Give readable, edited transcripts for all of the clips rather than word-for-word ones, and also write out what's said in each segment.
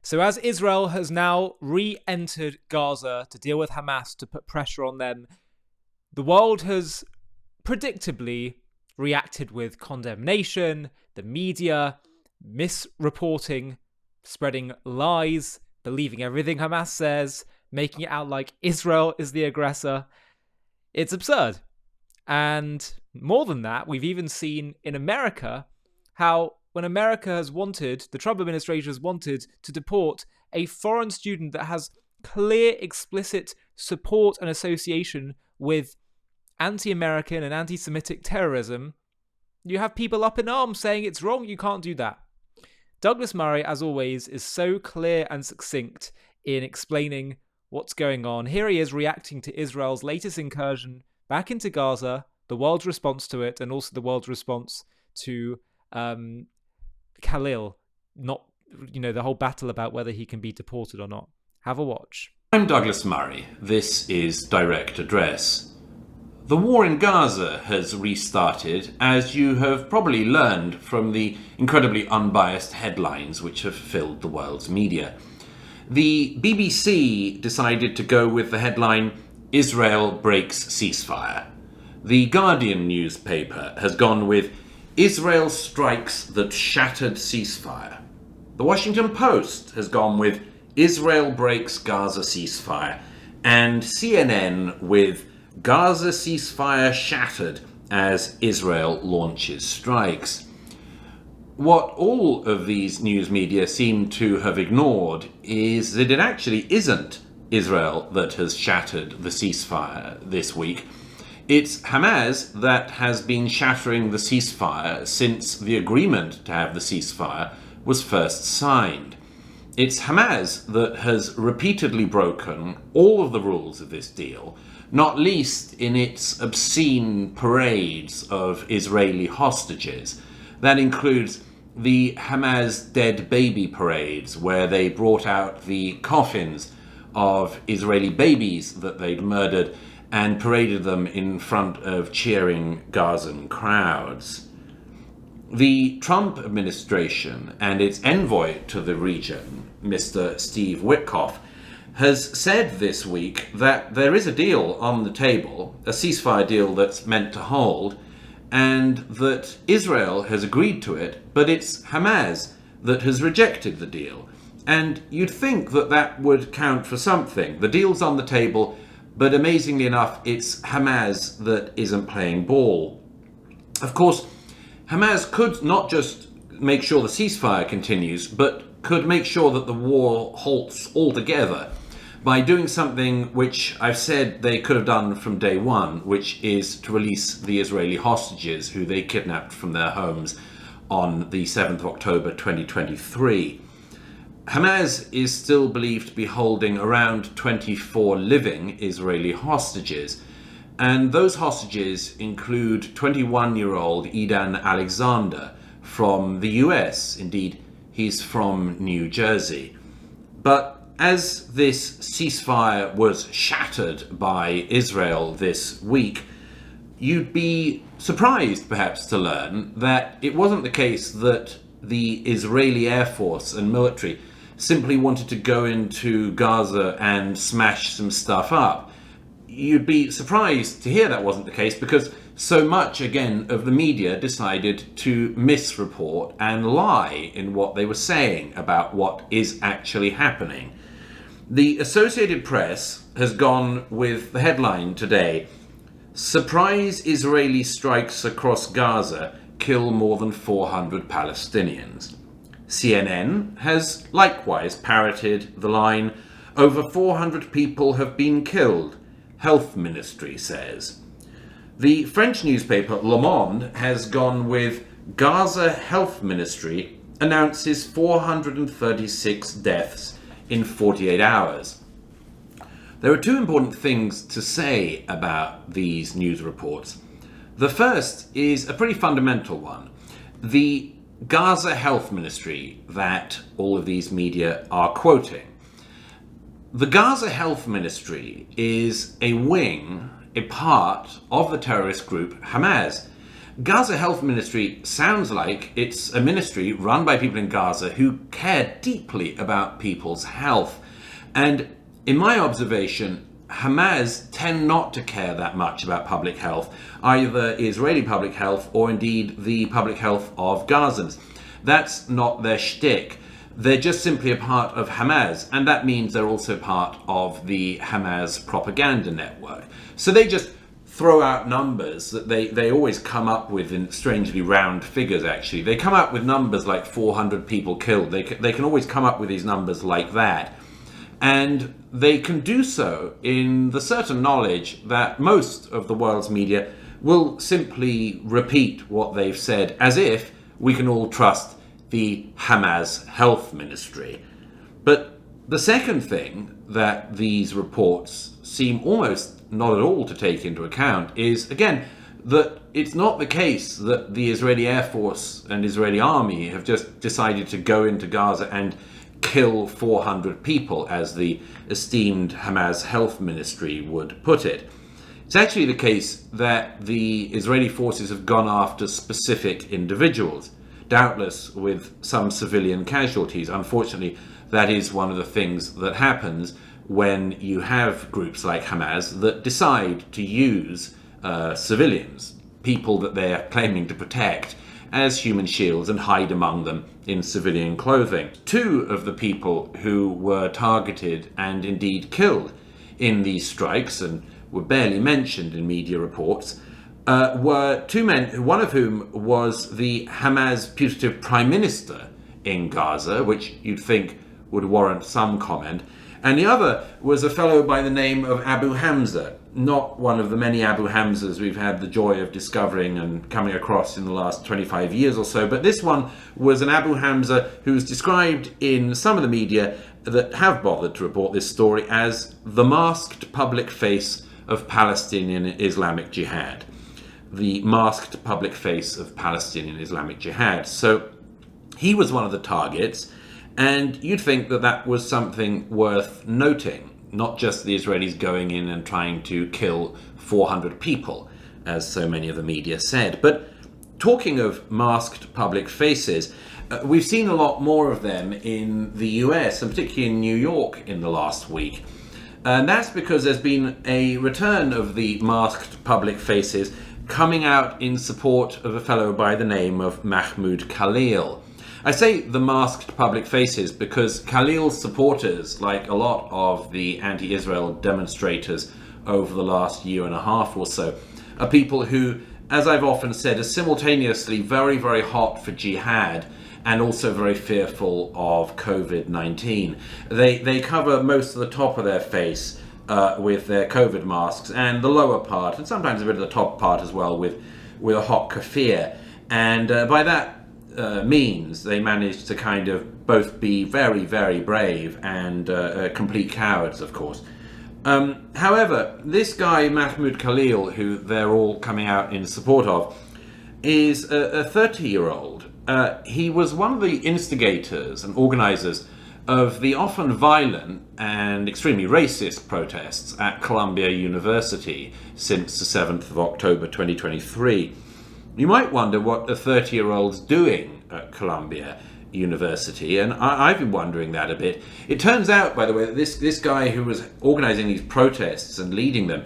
So as Israel has now re-entered Gaza to deal with Hamas, to put pressure on them, the world has predictably reacted with condemnation, the media misreporting, spreading lies, believing everything Hamas says, making it out like Israel is the aggressor. It's absurd. And more than that, we've even seen in America how when America has wanted, the Trump administration has wanted to deport a foreign student that has clear, explicit support and association with anti-American and anti-Semitic terrorism, you have people up in arms saying it's wrong, you can't do that. Douglas Murray, as always, is so clear and succinct in explaining what's going on. Here he is reacting to Israel's latest incursion back into Gaza, the world's response to it, and also the world's response to Khalil, not, the whole battle about whether he can be deported or not. Have a watch. I'm Douglas Murray. This is Direct Address. The war in Gaza has restarted, as you have probably learned from the incredibly unbiased headlines which have filled the world's media. The BBC decided to go with the headline, "Israel breaks ceasefire." The Guardian newspaper has gone with "Israel strikes that shattered ceasefire." The Washington Post has gone with "Israel breaks Gaza ceasefire," and CNN with "Gaza ceasefire shattered as Israel launches strikes." What all of these news media seem to have ignored is that it actually isn't Israel that has shattered the ceasefire this week. It's Hamas that has been shattering the ceasefire since the agreement to have the ceasefire was first signed. It's Hamas that has repeatedly broken all of the rules of this deal, not least in its obscene parades of Israeli hostages. That includes the Hamas dead baby parades, where they brought out the coffins of Israeli babies that they'd murdered and paraded them in front of cheering Gazan crowds. The Trump administration and its envoy to the region, Mr. Steve Witkoff, has said this week that there is a deal on the table, a ceasefire deal that's meant to hold, and that Israel has agreed to it, but it's Hamas that has rejected the deal. And you'd think that that would count for something. The deal's on the table, but amazingly enough, it's Hamas that isn't playing ball. Of course, Hamas could not just make sure the ceasefire continues, but could make sure that the war halts altogether by doing something which I've said they could have done from day one, which is to release the Israeli hostages who they kidnapped from their homes on the 7th of October 2023. Hamas is still believed to be holding around 24 living Israeli hostages, and those hostages include 21-year-old Idan Alexander from the US. Indeed, he's from New Jersey. But as this ceasefire was shattered by Israel this week, you'd be surprised perhaps to learn that it wasn't the case that the Israeli Air Force and military simply wanted to go into Gaza and smash some stuff up. You'd be surprised to hear that wasn't the case, because so much, again, of the media decided to misreport and lie in what they were saying about what is actually happening. The Associated Press has gone with the headline today, "Surprise Israeli strikes across Gaza kill more than 400 Palestinians." CNN has likewise parroted the line, "Over 400 people have been killed, Health Ministry says." The French newspaper Le Monde has gone with "Gaza Health Ministry announces 436 deaths in 48 hours. There are two important things to say about these news reports. The first is a pretty fundamental one. The Gaza Health Ministry that all of these media are quoting. The Gaza Health Ministry is a wing, a part of the terrorist group Hamas. Gaza Health Ministry sounds like it's a ministry run by people in Gaza who care deeply about people's health. And in my observation, Hamas tend not to care that much about public health, either Israeli public health or indeed the public health of Gazans. That's not their shtick. They're just simply a part of Hamas, and that means they're also part of the Hamas propaganda network. So they just throw out numbers that they always come up with in strangely round figures, actually. They come up with numbers like 400 people killed. They can always come up with these numbers like that. And they can do so in the certain knowledge that most of the world's media will simply repeat what they've said, as if we can all trust the Hamas health ministry. But the second thing that these reports seem almost not at all to take into account is, again, that it's not the case that the Israeli Air Force and Israeli army have just decided to go into Gaza and kill 400 people, as the esteemed Hamas health ministry would put it. It's actually the case that the Israeli forces have gone after specific individuals, doubtless with some civilian casualties. Unfortunately, that is one of the things that happens when you have groups like Hamas that decide to use civilians, people that they are claiming to protect, as human shields and hide among them in civilian clothing. Two of the people who were targeted and indeed killed in these strikes, and were barely mentioned in media reports, were two men, one of whom was the Hamas putative prime minister in Gaza, which you'd think would warrant some comment, and the other was a fellow by the name of Abu Hamza, not one of the many Abu Hamzas we've had the joy of discovering and coming across in the last 25 years or so, but this one was an Abu Hamza who's described in some of the media that have bothered to report this story as the masked public face of Palestinian Islamic Jihad. The masked public face of Palestinian Islamic Jihad. So he was one of the targets, and you'd think that that was something worth noting, not just the Israelis going in and trying to kill 400 people, as so many of the media said. But talking of masked public faces, we've seen a lot more of them in the US, and particularly in New York in the last week. And that's because there's been a return of the masked public faces coming out in support of a fellow by the name of Mahmud Khalil. I say the masked public faces because Khalil's supporters, like a lot of the anti-Israel demonstrators over the last year and a half or so, are people who, as I've often said, are simultaneously very, very hot for jihad and also very fearful of COVID-19. They cover most of the top of their face with their COVID masks, and the lower part, and sometimes a bit of the top part as well, with a hot keffiyeh. And by that means, they manage to kind of both be very, very brave and complete cowards, of course. However, this guy, Mahmoud Khalil, who they're all coming out in support of, is a 30-year-old. He was one of the instigators and organizers of the often violent and extremely racist protests at Columbia University since the 7th of October 2023. You might wonder what a 30-year-old's doing at Columbia University, and I've been wondering that a bit. It turns out, by the way, that this guy who was organizing these protests and leading them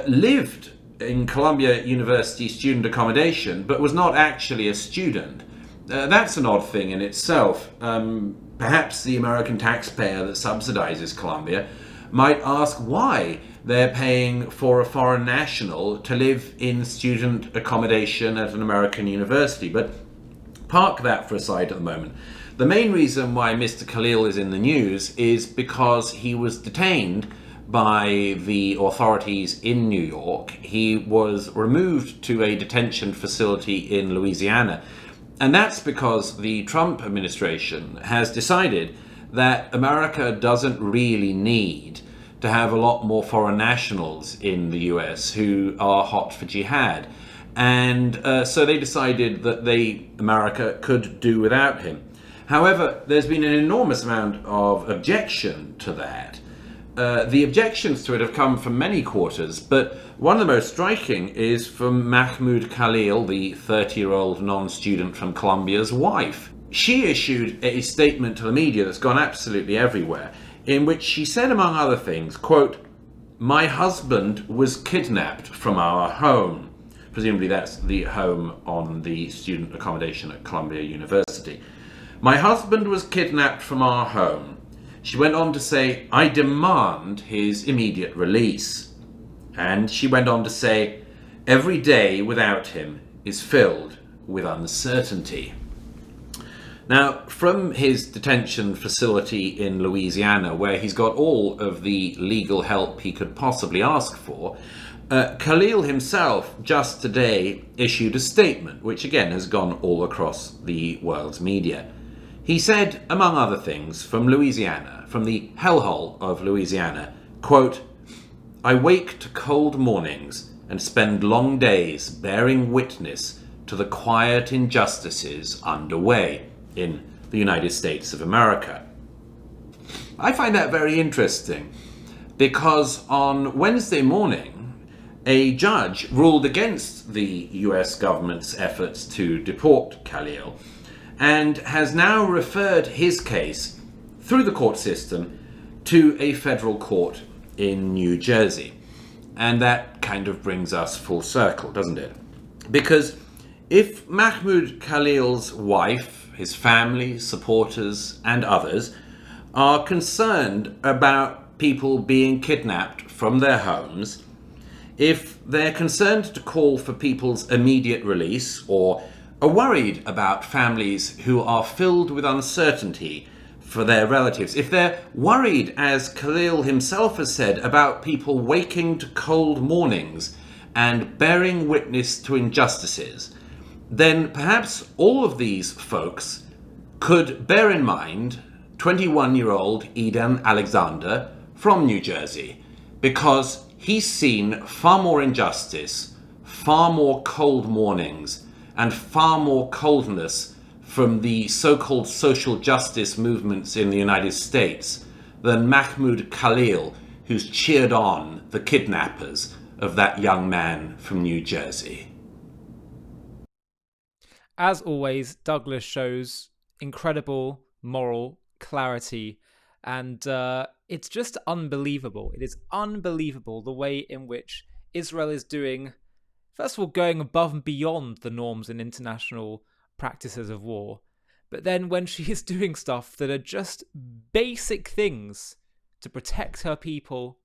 lived in Columbia University student accommodation, but was not actually a student. That's an odd thing in itself. Perhaps the American taxpayer that subsidizes Columbia might ask why they're paying for a foreign national to live in student accommodation at an American university. But park that for a side at the moment. The main reason why Mr. Khalil is in the news is because he was detained by the authorities in New York. He was removed to a detention facility in Louisiana. And that's because the Trump administration has decided that America doesn't really need to have a lot more foreign nationals in the US who are hot for jihad. And so they decided that America could do without him. However, there's been an enormous amount of objection to that. the objections to it have come from many quarters, but one of the most striking is from Mahmud Khalil, the 30-year-old non-student from Colombia's wife. She issued a statement to the media that's gone absolutely everywhere, in which she said, among other things, quote, "My husband was kidnapped from our home." Presumably that's the home on the student accommodation at Columbia University. "My husband was kidnapped from our home." She went on to say, "I demand his immediate release." And she went on to say, "Every day without him is filled with uncertainty." Now, from his detention facility in Louisiana, where he's got all of the legal help he could possibly ask for, Khalil himself just today issued a statement, which again has gone all across the world's media. He said, among other things, from Louisiana, from the hellhole of Louisiana, quote, "I wake to cold mornings and spend long days bearing witness to the quiet injustices underway in the United States of America." I find that very interesting because on Wednesday morning, a judge ruled against the US government's efforts to deport Khalil and has now referred his case through the court system to a federal court in New Jersey. And that kind of brings us full circle, doesn't it? Because if Mahmud Khalil's wife, his family, supporters, and others are concerned about people being kidnapped from their homes, if they're concerned to call for people's immediate release or are worried about families who are filled with uncertainty for their relatives, if they're worried, as Khalil himself has said, about people waking to cold mornings and bearing witness to injustices, then perhaps all of these folks could bear in mind 21-year-old Eden Alexander from New Jersey, because he's seen far more injustice, far more cold mornings, and far more coldness from the so-called social justice movements in the United States than Mahmud Khalil, who's cheered on the kidnappers of that young man from New Jersey. As always, Douglas shows incredible moral clarity, and it's just unbelievable. It is unbelievable the way in which Israel is doing, first of all, going above and beyond the norms and international practices of war. But then when she is doing stuff that are just basic things to protect her people,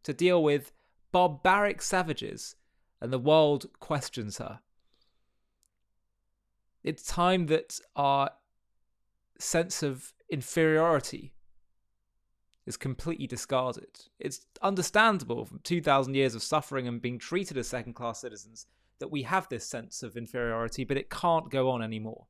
to deal with barbaric savages, and the world questions her. It's time that our sense of inferiority is completely discarded. It's understandable from 2,000 years of suffering and being treated as second-class citizens that we have this sense of inferiority, but it can't go on anymore.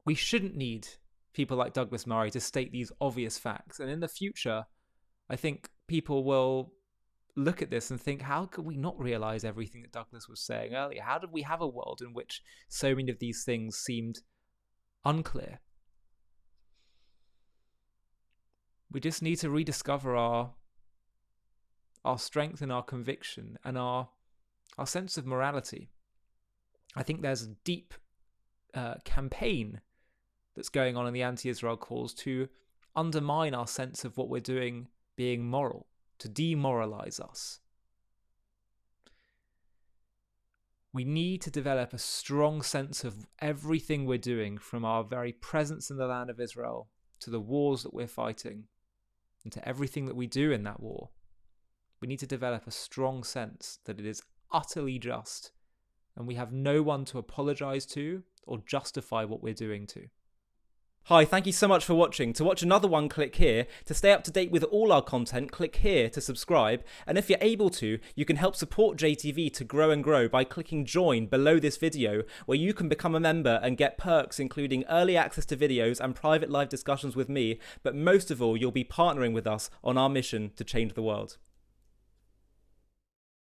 We shouldn't need people like Douglas Murray to state these obvious facts. And in the future, I think people will look at this and think, how could we not realize everything that Douglas was saying earlier? How did we have a world in which so many of these things seemed unclear? We just need to rediscover our strength and our conviction and our sense of morality. I think there's a deep campaign that's going on in the anti-Israel cause to undermine our sense of what we're doing being moral, to demoralize us. We need to develop a strong sense of everything we're doing, from our very presence in the land of Israel to the wars that we're fighting and to everything that we do in that war. We need to develop a strong sense that it is utterly just and we have no one to apologize to or justify what we're doing to. Hi, thank you so much for watching. To watch another one, click here. To stay up to date with all our content, click here to subscribe. And if you're able to, you can help support JTV to grow and grow by clicking join below this video, where you can become a member and get perks including early access to videos and private live discussions with me. But most of all, you'll be partnering with us on our mission to change the world.